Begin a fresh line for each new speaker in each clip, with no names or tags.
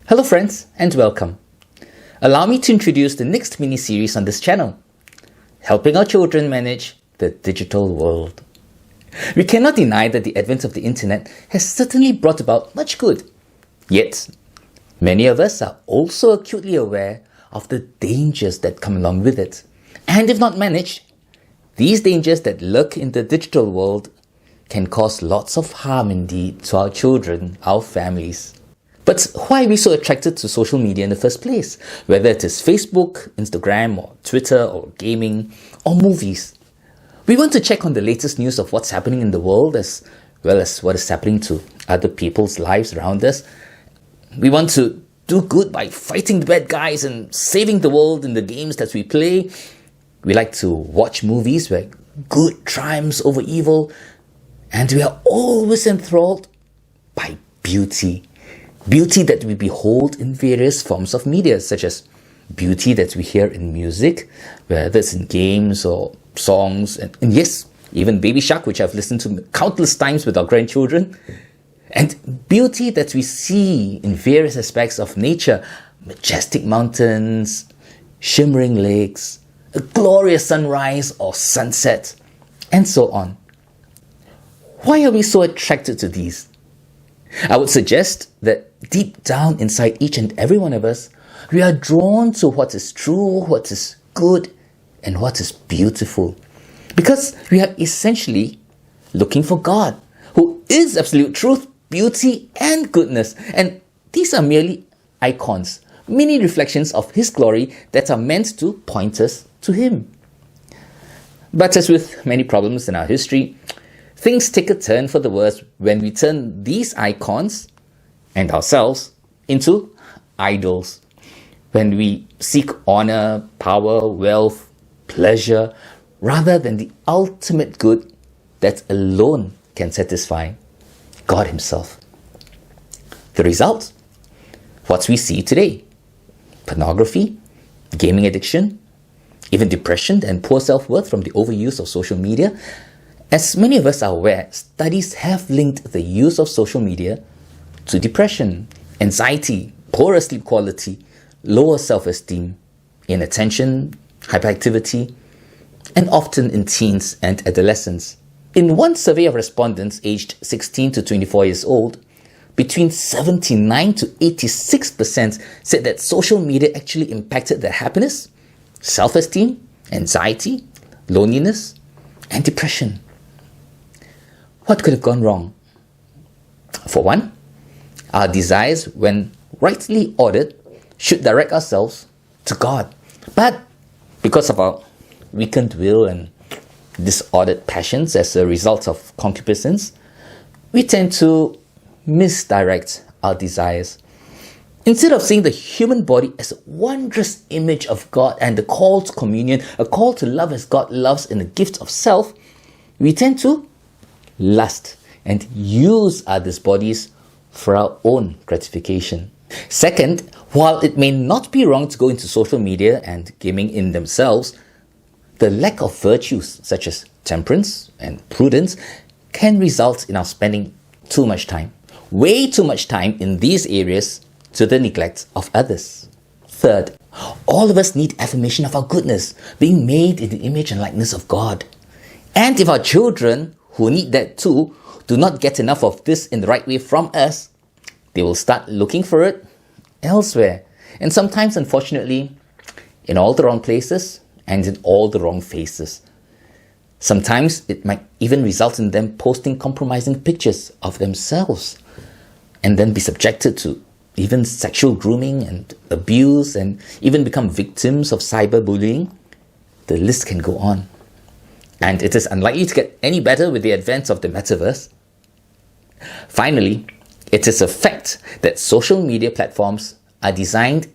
Hello friends and welcome. Allow me to introduce the next mini-series on this channel, helping our children manage the digital world. We cannot deny that the advent of the internet has certainly brought about much good. Yet, many of us are also acutely aware of the dangers that come along with it. And if not managed, these dangers that lurk in the digital world can cause lots of harm indeed to our children, our families. But why are we so attracted to social media in the first place? Whether it is Facebook, Instagram, or Twitter, or gaming, or movies. We want to check on the latest news of what's happening in the world as well as what is happening to other people's lives around us. We want to do good by fighting the bad guys and saving the world in the games that we play. We like to watch movies where good triumphs over evil. And we are always enthralled by beauty. Beauty that we behold in various forms of media, such as beauty that we hear in music, whether it's in games or songs, and yes, even Baby Shark, which I've listened to countless times with our grandchildren, and beauty that we see in various aspects of nature, majestic mountains, shimmering lakes, a glorious sunrise or sunset, and so on. Why are we so attracted to these? I would suggest that deep down inside each and every one of us, we are drawn to what is true, what is good, and what is beautiful. Because we are essentially looking for God, who is absolute truth, beauty, and goodness. And these are merely icons, mini reflections of His glory that are meant to point us to Him. But as with many problems in our history, things take a turn for the worse when we turn these icons and ourselves into idols. When we seek honor, power, wealth, pleasure, rather than the ultimate good that alone can satisfy God Himself. The result? What we see today. Pornography, gaming addiction, even depression and poor self-worth from the overuse of social media. As many of us are aware, studies have linked the use of social media to depression, anxiety, poorer sleep quality, lower self-esteem, inattention, hyperactivity, and often in teens and adolescents. In one survey of respondents aged 16 to 24 years old, between 79 to 86% said that social media actually impacted their happiness, self-esteem, anxiety, loneliness, and depression. What could have gone wrong? For one, our desires, when rightly ordered, should direct ourselves to God. But because of our weakened will and disordered passions as a result of concupiscence, we tend to misdirect our desires. Instead of seeing the human body as a wondrous image of God and the call to communion, a call to love as God loves in the gift of self, we tend to lust and use others' bodies for our own gratification. Second, while it may not be wrong to go into social media and gaming in themselves, the lack of virtues such as temperance and prudence can result in our spending too much time, way too much time in these areas to the neglect of others. Third, all of us need affirmation of our goodness, being made in the image and likeness of God. And if our children, who need that too, do not get enough of this in the right way from us, they will start looking for it elsewhere. And sometimes, unfortunately, in all the wrong places and in all the wrong faces. Sometimes it might even result in them posting compromising pictures of themselves and then be subjected to even sexual grooming and abuse and even become victims of cyberbullying. The list can go on. And it is unlikely to get any better with the advent of the metaverse. Finally, it is a fact that social media platforms are designed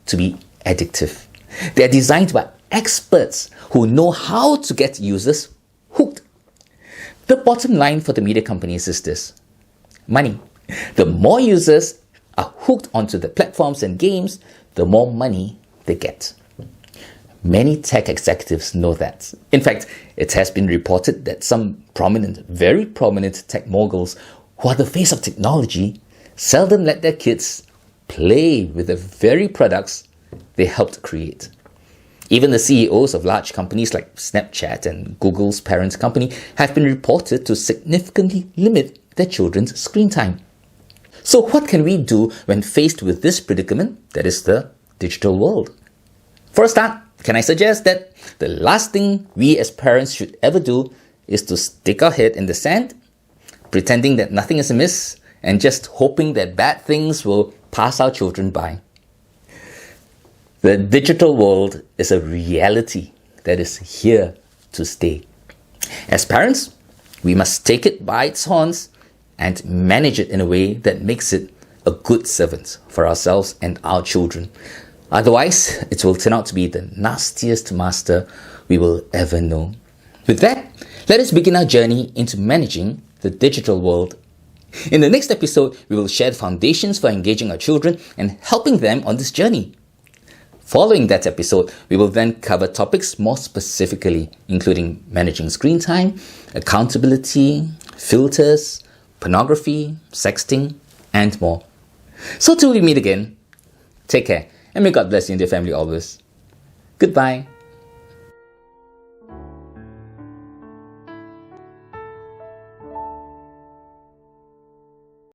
to be addictive. They are designed by experts who know how to get users hooked. The bottom line for the media companies is this: money. The more users are hooked onto the platforms and games, the more money they get. Many tech executives know that. In fact, it has been reported that some prominent, very prominent tech moguls who are the face of technology seldom let their kids play with the very products they helped create. Even the CEOs of large companies like Snapchat and Google's parent company have been reported to significantly limit their children's screen time. So what can we do when faced with this predicament that is the digital world? For a start, can I suggest that the last thing we as parents should ever do is to stick our head in the sand, pretending that nothing is amiss, and just hoping that bad things will pass our children by. The digital world is a reality that is here to stay. As parents, we must take it by its horns and manage it in a way that makes it a good servant for ourselves and our children. Otherwise, it will turn out to be the nastiest master we will ever know. With that, let us begin our journey into managing the digital world. In the next episode, we will share the foundations for engaging our children and helping them on this journey. Following that episode, we will then cover topics more specifically, including managing screen time, accountability, filters, pornography, sexting, and more. So till we meet again, take care, and may God bless you and your family always. Goodbye.